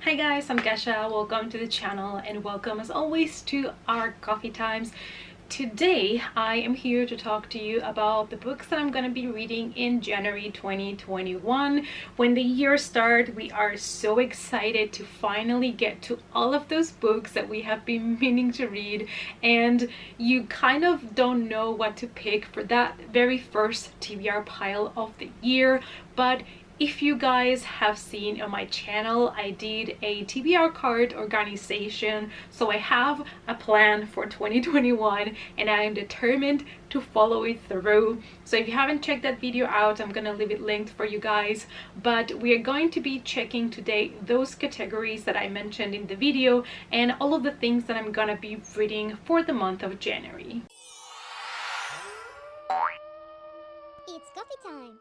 Hi guys, I'm Gasha. Welcome to the channel and welcome as always to our coffee times. Today I am here to talk to you about the books that I'm going to be reading in January 2021. When the year starts, we are so excited to finally get to all of those books that we have been meaning to read, and you kind of don't know what to pick for that very first TBR pile of the year. But if you guys have seen on my channel, I did a TBR card organization, so I have a plan for 2021 and I am determined to follow it through. So if you haven't checked that video out, I'm gonna leave it linked for you guys. But we are going to be checking today those categories that I mentioned in the video and all of the things that I'm gonna be reading for the month of January. It's coffee time!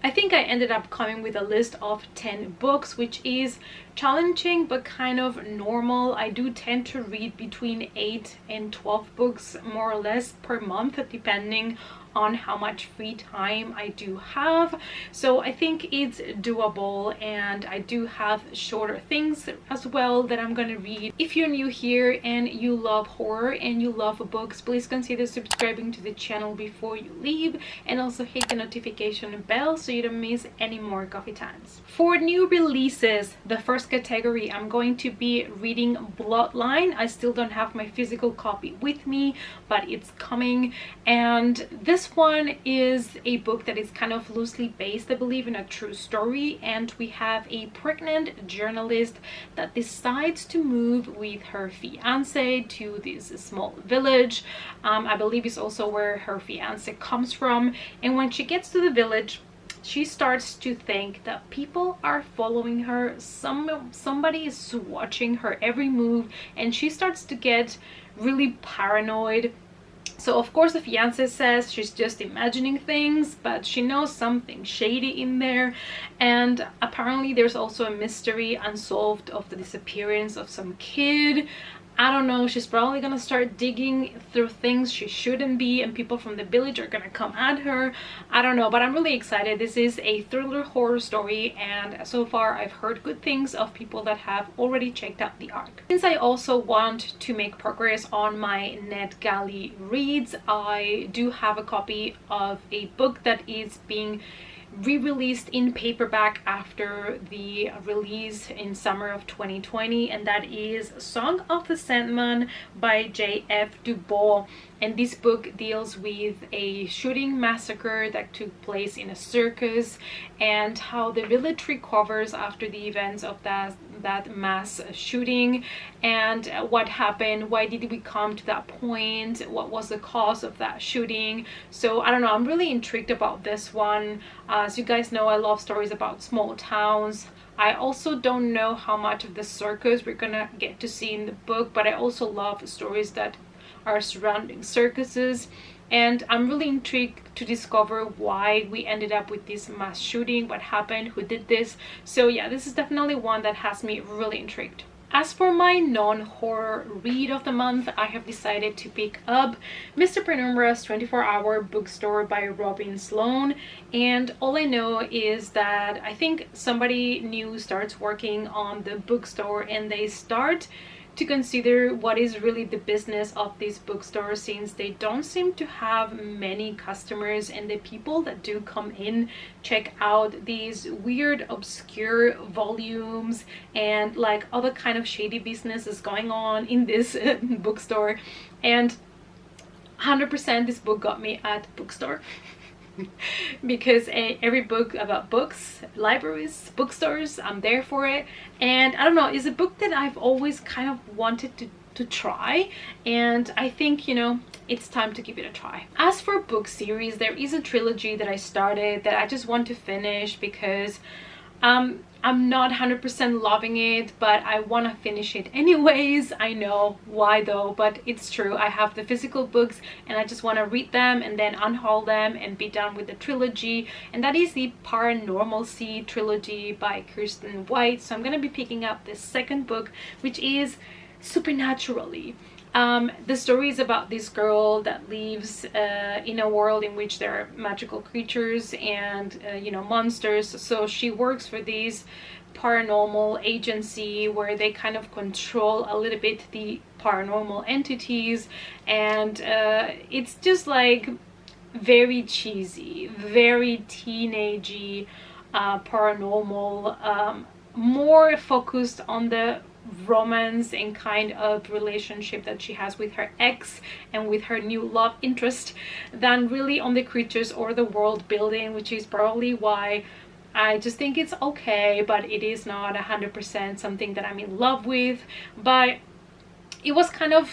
I think I ended up coming with a list of 10 books, which is challenging but kind of normal. I do tend to read between 8 and 12 books more or less per month, depending on how much free time I do have. So I think it's doable, and I do have shorter things as well that I'm gonna read. If you're new here and you love horror and you love books, please consider subscribing to the channel before you leave, and also hit the notification bell so you don't miss any more coffee times. For new releases, the first category, I'm going to be reading Bloodline. I still don't have my physical copy with me, but it's coming, and this one is a book that is kind of loosely based, I believe, in a true story, and we have a pregnant journalist that decides to move with her fiance to this small village. I believe it's also where her fiance comes from, and when she gets to the village, she starts to think that people are following her. Somebody is watching her every move, and she starts to get really paranoid. So of course the fiance says she's just imagining things, but she knows something shady in there. And apparently there's also a mystery unsolved of the disappearance of some kid. I don't know, she's probably gonna start digging through things she shouldn't be, and people from the village are gonna come at her. I don't know, but I'm really excited. This is a thriller horror story, and so far I've heard good things of people that have already checked out the art. Since I also want to make progress on my NetGalley reads, I do have a copy of a book that is being re-released in paperback after the release in summer of 2020, and that is Song of the Sandman by J.F. Du Bois. And this book deals with a shooting massacre that took place in a circus, and how the village recovers after the events of that mass shooting, and what happened, why did we come to that point, what was the cause of that shooting. So I don't know, I'm really intrigued about this one. As you guys know, I love stories about small towns. I also don't know how much of the circus we're gonna get to see in the book, but I also love stories that are surrounding circuses, and I'm really intrigued to discover why we ended up with this mass shooting, what happened, who did this. So yeah, this is definitely one that has me really intrigued. As for my non-horror read of the month, I have decided to pick up Mr. Penumbra's 24-Hour Bookstore by Robin Sloan. And all I know is that I think somebody new starts working on the bookstore, and they start to consider what is really the business of this bookstore, since they don't seem to have many customers, and the people that do come in check out these weird obscure volumes and like other kind of shady businesses going on in this bookstore. And 100% this book got me at bookstore. Because every book about books, libraries, bookstores, I'm there for it. And I don't know, it's a book that I've always kind of wanted to try, and I think, you know, it's time to give it a try. As for book series, there is a trilogy that I started that I just want to finish because I'm not 100% loving it, but I want to finish it anyways. I know why though, but it's true. I have the physical books and I just want to read them and then unhaul them and be done with the trilogy, and that is the Paranormalcy trilogy by Kirsten White. So I'm going to be picking up the second book, which is Supernaturally. The story is about this girl that lives in a world in which there are magical creatures and monsters. So she works for this paranormal agency where they kind of control a little bit the paranormal entities, and it's just like very cheesy, very teenagey, paranormal, more focused on the romance and kind of relationship that she has with her ex and with her new love interest than really on the creatures or the world building, which is probably why I just think it's okay, but it is not 100% something that I'm in love with. But it was kind of,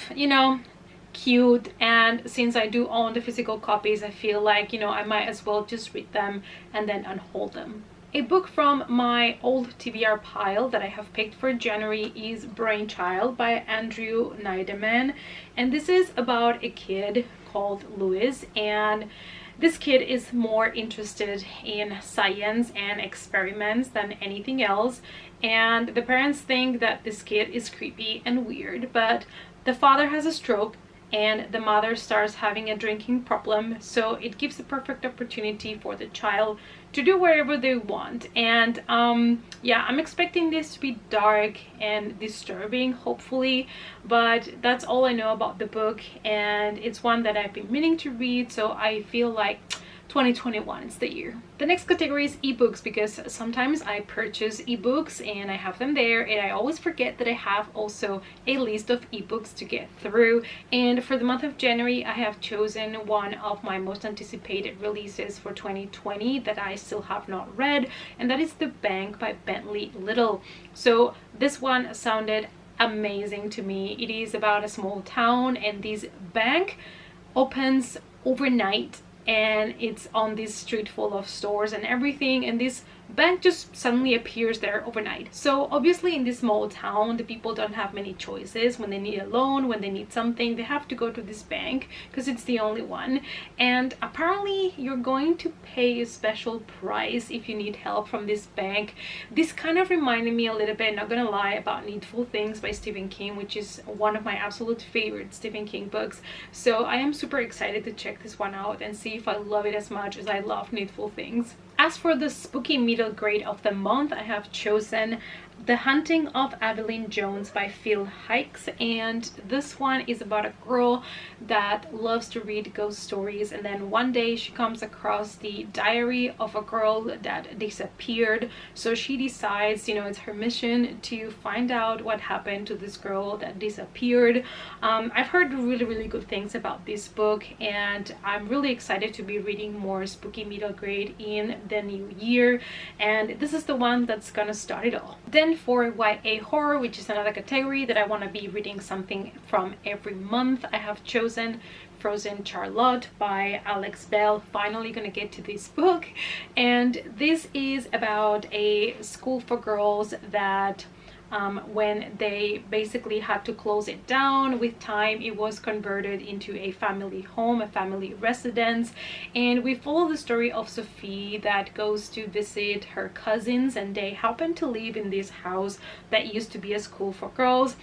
cute, and since I do own the physical copies, I feel like, I might as well just read them and then unhold them. A book from my old TBR pile that I have picked for January is Brainchild by Andrew Neideman, and this is about a kid called Louis, and this kid is more interested in science and experiments than anything else, and the parents think that this kid is creepy and weird, but the father has a stroke and the mother starts having a drinking problem, so it gives the perfect opportunity for the child to do whatever they want. And yeah, I'm expecting this to be dark and disturbing, hopefully, but that's all I know about the book, and it's one that I've been meaning to read, so I feel like 2021 is the year. The next category is ebooks, because sometimes I purchase ebooks and I have them there, and I always forget that I have also a list of ebooks to get through. And for the month of January, I have chosen one of my most anticipated releases for 2020 that I still have not read, and that is The Bank by Bentley Little. So this one sounded amazing to me. It is about a small town, and this bank opens overnight, and it's on this street full of stores and everything, and this bank just suddenly appears there overnight. So obviously in this small town, the people don't have many choices. When they need a loan, when they need something, they have to go to this bank because it's the only one. And apparently you're going to pay a special price if you need help from this bank. This kind of reminded me a little bit, not gonna lie, about Needful Things by Stephen King, which is one of my absolute favorite Stephen King books. So I am super excited to check this one out and see if I love it as much as I love Needful Things. As for the spooky middle grade of the month, I have chosen The Hunting of Evelyn Jones by Phil Hikes, and this one is about a girl that loves to read ghost stories, and then one day she comes across the diary of a girl that disappeared. So she decides, it's her mission to find out what happened to this girl that disappeared. I've heard really good things about this book, and I'm really excited to be reading more spooky middle grade in the new year, and this is the one that's gonna start it all. Then for YA horror, which is another category that I want to be reading something from every month, I have chosen Frozen Charlotte by Alex Bell. Finally gonna get to this book, and this is about a school for girls that when they basically had to close it down, with time it was converted into a family home, a family residence, and we follow the story of Sophie that goes to visit her cousins, and they happen to live in this house that used to be a school for girls.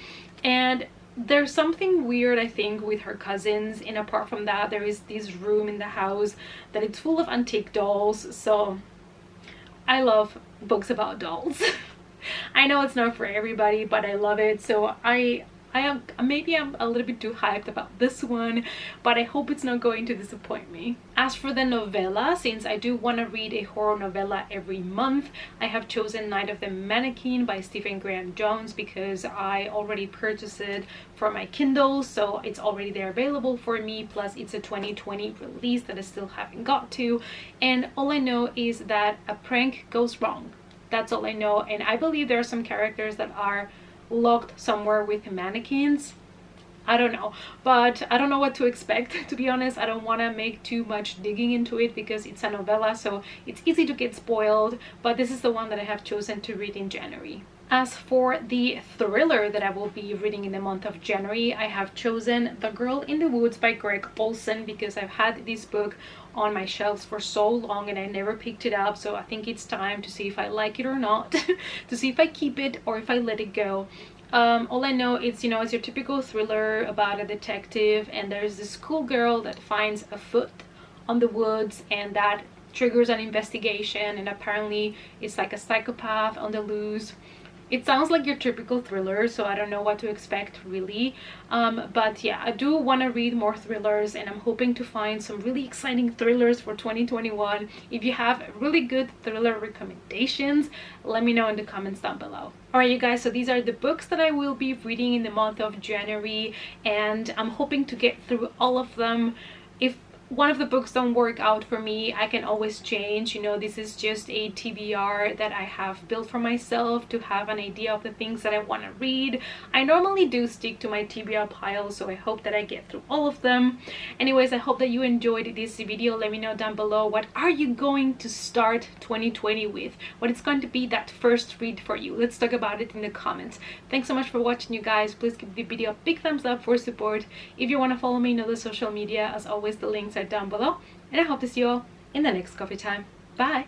And there's something weird, I think, with her cousins, and apart from that, there is this room in the house that it's full of antique dolls. So I love books about dolls. I know it's not for everybody, but I love it. So I am, maybe I'm a little bit too hyped about this one, but I hope it's not going to disappoint me. As for the novella, since I do want to read a horror novella every month, I have chosen Night of the Mannequin by Stephen Graham Jones because I already purchased it for my Kindle, so it's already there available for me, plus it's a 2020 release that I still haven't got to, and all I know is that a prank goes wrong. That's all I know, and I believe there are some characters that are locked somewhere with mannequins. I don't know, but I don't know what to expect, to be honest. I don't want to make too much digging into it because it's a novella, so it's easy to get spoiled, but this is the one that I have chosen to read in January. As for the thriller that I will be reading in the month of January, I have chosen The Girl in the Woods by Greg Olsen because I've had this book on my shelves for so long and I never picked it up, so I think it's time to see if I like it or not, to see if I keep it or if I let it go. All I know it's, you know, it's your typical thriller about a detective, and there's this schoolgirl that finds a foot on the woods, and that triggers an investigation, and apparently it's like a psychopath on the loose. It sounds like your typical thriller, so I don't know what to expect really. But yeah, I do want to read more thrillers, and I'm hoping to find some really exciting thrillers for 2021. If you have really good thriller recommendations, let me know in the comments down below. Alright you guys, so these are the books that I will be reading in the month of January, and I'm hoping to get through all of them. If one of the books don't work out for me, I can always change. You know, this is just a TBR that I have built for myself to have an idea of the things that I want to read. I normally do stick to my TBR pile, so I hope that I get through all of them. Anyways, I hope that you enjoyed this video. Let me know down below, what are you going to start 2020 with? What is going to be that first read for you? Let's talk about it in the comments. Thanks so much for watching you guys. Please give the video a big thumbs up for support. If you want to follow me in other social media, as always the links are down below, and I hope to see you all in the next coffee time. Bye.